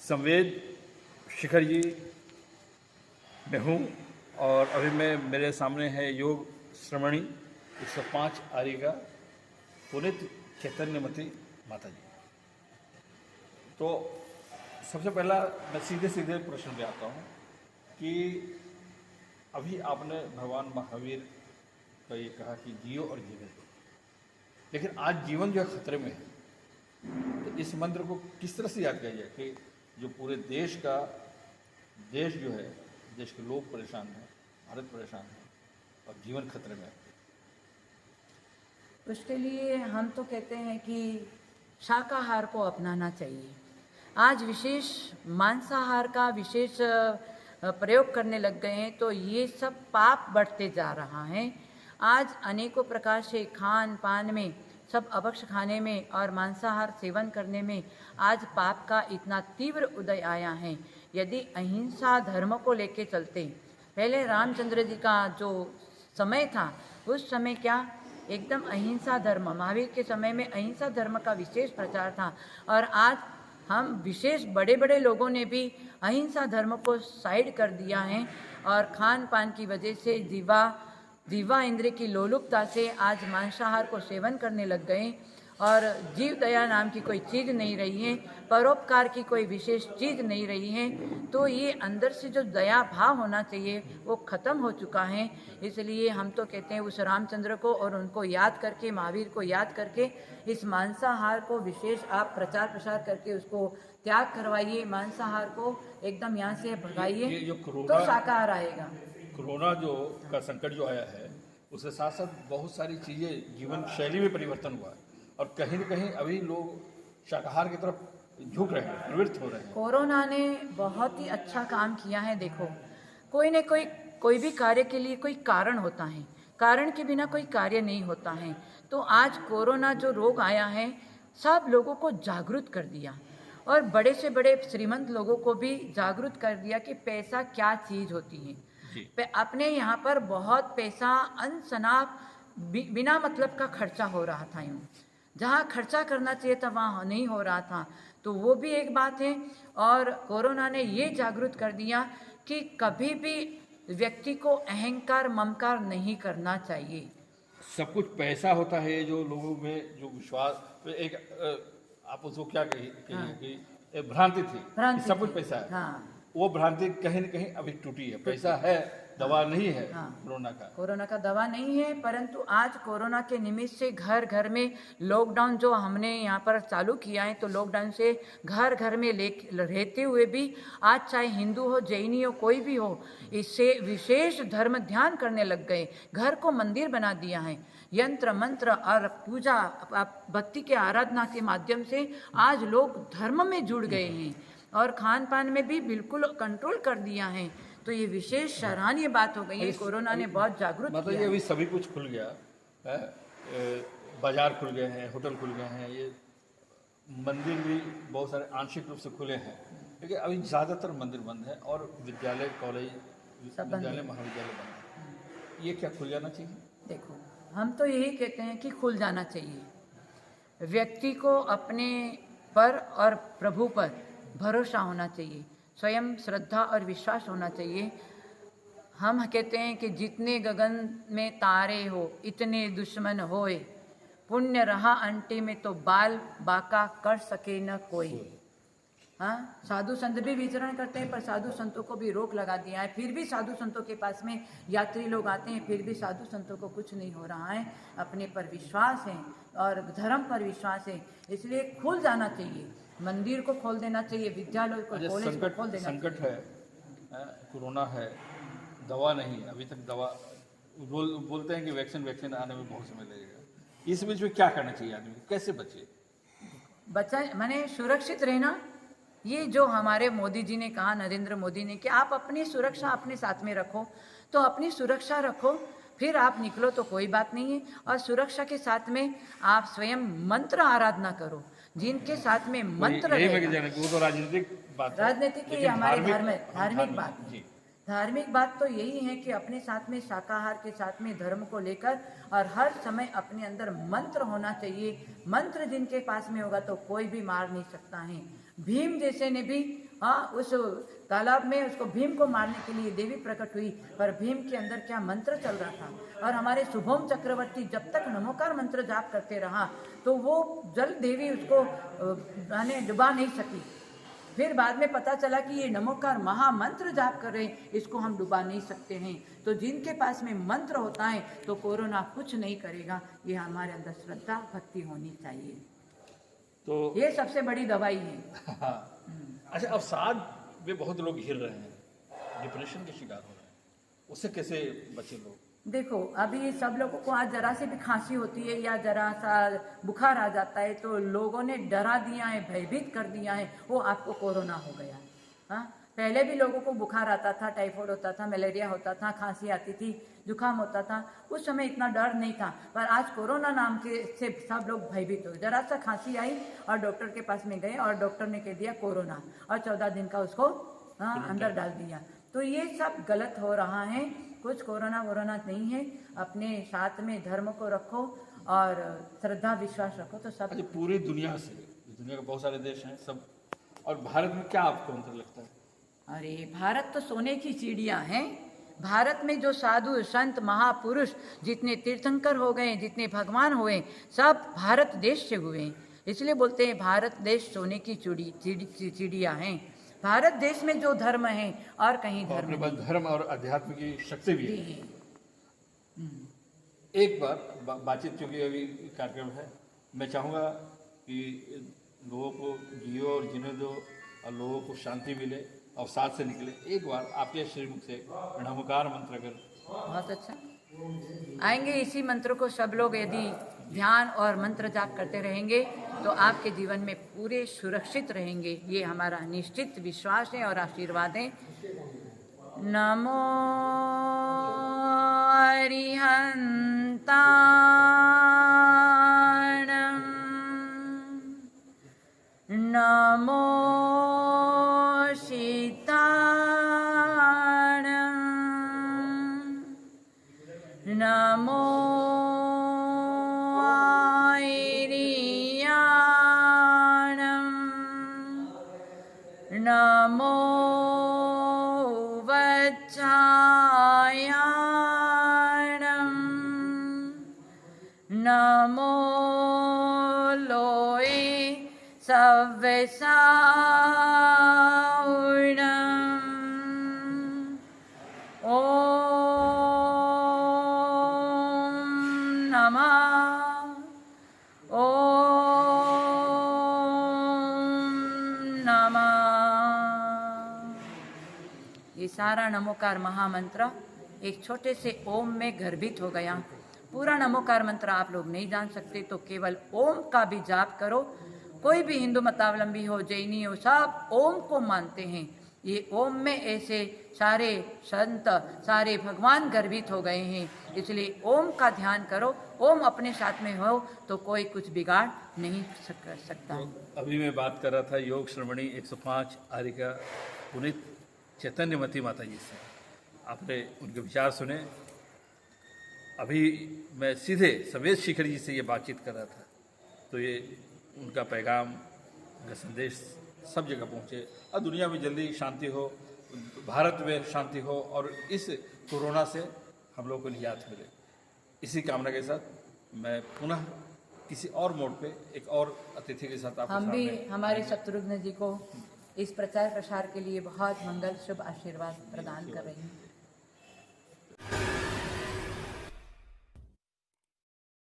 संवेद शिखर जी मैं हूँ और अभी मैं मेरे सामने है योग श्रमणी 105 आर्य का पुनीत चैतन्यमती माता जी। तो सबसे पहला मैं सीधे सीधे प्रश्न पे आता हूँ कि अभी आपने भगवान महावीर का ये कहा कि जियो और जीने दो, लेकिन आज जीवन जो है खतरे में है। तो इस मंत्र को किस तरह से याद किया जाए कि जो पूरे देश जो है, देश के लोग परेशान हैं, भारत परेशान है और जीवन खतरे में है। उसके लिए हम तो कहते हैं कि शाकाहार को अपनाना चाहिए। आज विशेष मांसाहार का विशेष प्रयोग करने लग गए हैं, तो ये सब पाप बढ़ते जा रहा है। आज अनेकों प्रकार से खान पान में, सब अभक्ष खाने में और मांसाहार सेवन करने में आज पाप का इतना तीव्र उदय आया है। यदि अहिंसा धर्म को लेके चलते, पहले रामचंद्र जी का जो समय था उस समय क्या एकदम अहिंसा धर्म, महावीर के समय में अहिंसा धर्म का विशेष प्रचार था। और आज हम विशेष बड़े बड़े लोगों ने भी अहिंसा धर्म को साइड कर दिया है और खान पान की वजह से जीवा इंद्र की लोलुपता से आज मांसाहार को सेवन करने लग गए और जीव दया नाम की कोई चीज़ नहीं रही है, परोपकार की कोई विशेष चीज़ नहीं रही है। तो ये अंदर से जो दया भाव होना चाहिए वो ख़त्म हो चुका है। इसलिए हम तो कहते हैं उस रामचंद्र को और उनको याद करके, महावीर को याद करके इस मांसाहार को विशेष आप प्रचार प्रसार करके उसको त्याग करवाइए, मांसाहार को एकदम यहाँ से भगाइए, तो शाकाहार आएगा। कोरोना जो का संकट जो आया है उसके साथ साथ बहुत सारी चीज़ें जीवन शैली में परिवर्तन हुआ है और कहीं न कहीं अभी लोग शाकाहार की तरफ झुक रहे हैं, प्रवृत्त हो रहे हैं। कोरोना ने बहुत ही अच्छा काम किया है। देखो, कोई न कोई भी कार्य के लिए कोई कारण होता है, कारण के बिना कोई कार्य नहीं होता है। तो आज कोरोना जो रोग आया है सब लोगों को जागरूक कर दिया और बड़े से बड़े श्रीमंत लोगों को भी जागरूक कर दिया कि पैसा क्या चीज़ होती है। अपने यहाँ पर बहुत पैसा अनसनाप बिना मतलब का खर्चा हो रहा था। यूँ जहाँ खर्चा करना चाहिए था वहाँ नहीं हो रहा था, तो वो भी एक बात है। और कोरोना ने ये जागरूक कर दिया कि कभी भी व्यक्ति को अहंकार ममकार नहीं करना चाहिए। सब कुछ पैसा होता है जो लोगों में जो विश्वास, एक आप उसको क्या कहिए कि भ्रांति थी, सब कुछ पैसा है। हाँ। वो भ्रांति कहीं न कहीं अभी टूटी है। पैसा है, दवा नहीं है। हाँ। कोरोना का दवा नहीं है, परंतु आज कोरोना के निमित्त से घर घर में लॉकडाउन जो हमने यहाँ पर चालू किया है, तो लॉकडाउन से घर घर में रहते हुए भी आज चाहे हिंदू हो, जैनी हो, कोई भी हो, इससे विशेष धर्म ध्यान करने लग गए। घर को मंदिर बना दिया है। यंत्र मंत्र और पूजा भक्ति के आराधना के माध्यम से आज लोग धर्म में जुड़ गए हैं और खान पान में भी बिल्कुल कंट्रोल कर दिया है। तो ये विशेष सराहनीय बात हो गई है। कोरोना ने बहुत जागरूक किया। मतलब ये अभी सभी कुछ खुल गया है, बाजार खुल गए हैं, होटल खुल गए हैं, ये मंदिर भी बहुत सारे आंशिक रूप से खुले हैं, लेकिन अभी ज़्यादातर मंदिर बंद है और विद्यालय, कॉलेज, विद्यालय, महाविद्यालय बंद है। ये क्या खुल जाना चाहिए? देखो, हम तो यही कहते हैं कि खुल जाना चाहिए। व्यक्ति को अपने पर और प्रभु पर भरोसा होना चाहिए, स्वयं श्रद्धा और विश्वास होना चाहिए। हम कहते हैं कि जितने गगन में तारे हो इतने दुश्मन होए, पुण्य रहा अंटी में तो बाल बाका कर सके न कोई। हाँ, साधु संत भी विचरण करते हैं पर साधु संतों को भी रोक लगा दिया है। फिर भी साधु संतों के पास में यात्री लोग आते हैं, फिर भी साधु संतों को कुछ नहीं हो रहा है। अपने पर विश्वास है और धर्म पर विश्वास है, इसलिए खुल जाना चाहिए। मंदिर को खोल देना चाहिए, विद्यालय को, कॉलेज को खोल देना। संकट है, कोरोना है, दवा नहीं है अभी तक। दवा बोलते हैं कि वैक्सीन आने में बहुत समय लगेगा। इस बीच में क्या करना चाहिए आदमी, कैसे बचे? माने सुरक्षित रहना। ये जो हमारे मोदी जी ने कहा, नरेंद्र मोदी ने, कि आप अपनी सुरक्षा अपने साथ में रखो, तो अपनी सुरक्षा रखो, फिर आप निकलो तो कोई बात नहीं है। और सुरक्षा के साथ में आप स्वयं मंत्र आराधना करो, जिनके साथ में मंत्र वो तो राजनीतिक बात है, राजनीतिक की हमारी धार्मिक बात है धार्मिक बात तो यही है कि अपने साथ में शाकाहार के साथ में धर्म को लेकर और हर समय अपने अंदर मंत्र होना चाहिए। मंत्र जिनके पास में होगा तो कोई भी मार नहीं सकता है। भीम जैसे ने भी उस तालाब में उसको भीम को मारने के लिए देवी प्रकट हुई, पर भीम के अंदर क्या मंत्र चल रहा था। और हमारे शुभम चक्रवर्ती जब तक नमोकार मंत्र जाप करते रहा तो वो जल देवी उसको डुबा नहीं सकी। फिर बाद में पता चला कि ये नमोकार महामंत्र जाप कर रहे हैं, इसको हम डुबा नहीं सकते हैं। तो जिनके पास में मंत्र होता है तो कोरोना कुछ नहीं करेगा। ये हमारे अंदर श्रद्धा भक्ति होनी चाहिए, तो ये सबसे बड़ी दवाई है। अच्छा, अवसाद में बहुत लोग घिर रहे हैं, डिप्रेशन के शिकार हो रहे हैं, उससे कैसे बचे लोग? देखो, अभी सब लोगों को आज जरा से भी खांसी होती है या जरा सा बुखार आ जाता है तो लोगों ने डरा दिया है, भयभीत कर दिया है, वो आपको कोरोना हो गया। हाँ, पहले भी लोगों को बुखार आता था, टाइफाइड होता था, मलेरिया होता था, खांसी आती थी, जुकाम होता था, उस समय इतना डर नहीं था। पर आज कोरोना नाम के से सब लोग भयभीत हो। जरा सा खांसी आई और डॉक्टर के पास में गए और डॉक्टर ने कह दिया कोरोना, और 14 दिन का उसको अंदर डाल दिया। तो ये सब गलत हो रहा है। कुछ कोरोना वोरोना नहीं है। अपने साथ में धर्म को रखो और श्रद्धा विश्वास रखो तो सब। अच्छा, पूरी दुनिया से, दुनिया के बहुत सारे देश हैं सब, और भारत में क्या आपको अंतर लगता है? अरे, भारत तो सोने की चिड़िया है। भारत में जो साधु संत महापुरुष जितने तीर्थंकर हो गए, जितने भगवान हुए, सब भारत देश से हुए। इसलिए बोलते हैं भारत देश सोने की चिड़िया है। भारत देश में जो धर्म है और कहीं धर्म अपने पास धर्म और अध्यात्म की शक्ति भी है। एक बार बातचीत, क्योंकि अभी कार्यक्रम है, मैं चाहूँगा कि लोगों को जियो और जीने दो और लोगों को शांति मिले और साथ से निकले। एक बार आपके श्रीमुख से नमोकार मंत्र अगर। बहुत अच्छा, आएंगे इसी मंत्र को सब लोग यदि ध्यान और मंत्र जाप करते रहेंगे तो आपके जीवन में पूरे सुरक्षित रहेंगे। ये हमारा निश्चित विश्वास है और आशीर्वाद है। नमो अरिहंताणं, नमो शीताणं, नमो नमो वज्रायाणं, नमो लोये सव्यसाऊणं, ॐ नमः, ॐ नमः। ये सारा नमोकार महामंत्र एक छोटे से ओम में गर्भित हो गया। पूरा नमोकार मंत्र आप लोग नहीं जान सकते तो केवल ओम का भी जाप करो। कोई भी हिंदू मतावलंबी हो, जैनी हो, सब ओम को मानते हैं। ये ओम में ऐसे सारे संत, सारे भगवान गर्भित हो गए हैं। इसलिए ओम का ध्यान करो। ओम अपने साथ में हो तो कोई कुछ बिगाड़ नहीं कर सकता। तो अभी मैं बात कर रहा था योग श्रमणी 105 आरिका पुनीत चैतन्यमती माता जी से। आपने उनके विचार सुने। अभी मैं सीधे सवेद शिखर जी से ये बातचीत कर रहा था, तो ये उनका पैगाम, उनका संदेश सब जगह पहुँचे और दुनिया में जल्दी शांति हो, भारत में शांति हो और इस कोरोना से हम लोग को निजात मिले। इसी कामना के साथ मैं पुनः किसी और मोड पे एक और अतिथि के साथ आपके हम भी सामने हमारे शत्रुघ्न जी को इस प्रचार प्रसार के लिए बहुत मंगल शुभ आशीर्वाद प्रदान कर रही हैं।